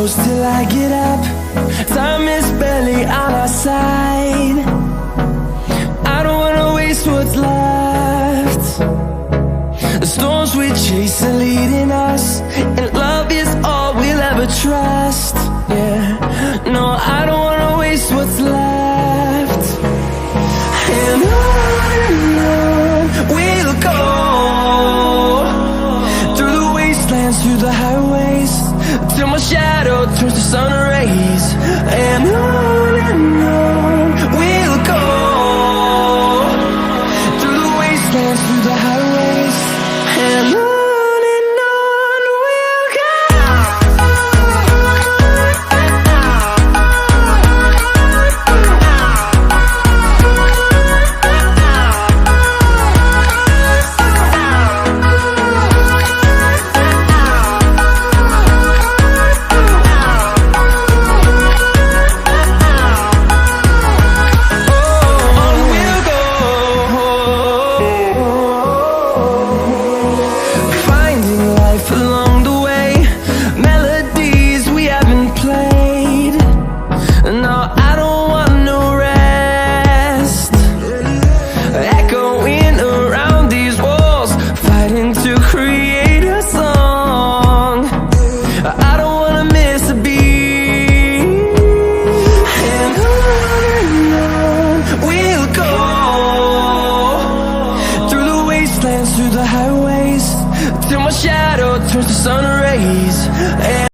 close till I get up. Time is barely on our side. I don't wanna waste what's left. The storms we chase are leading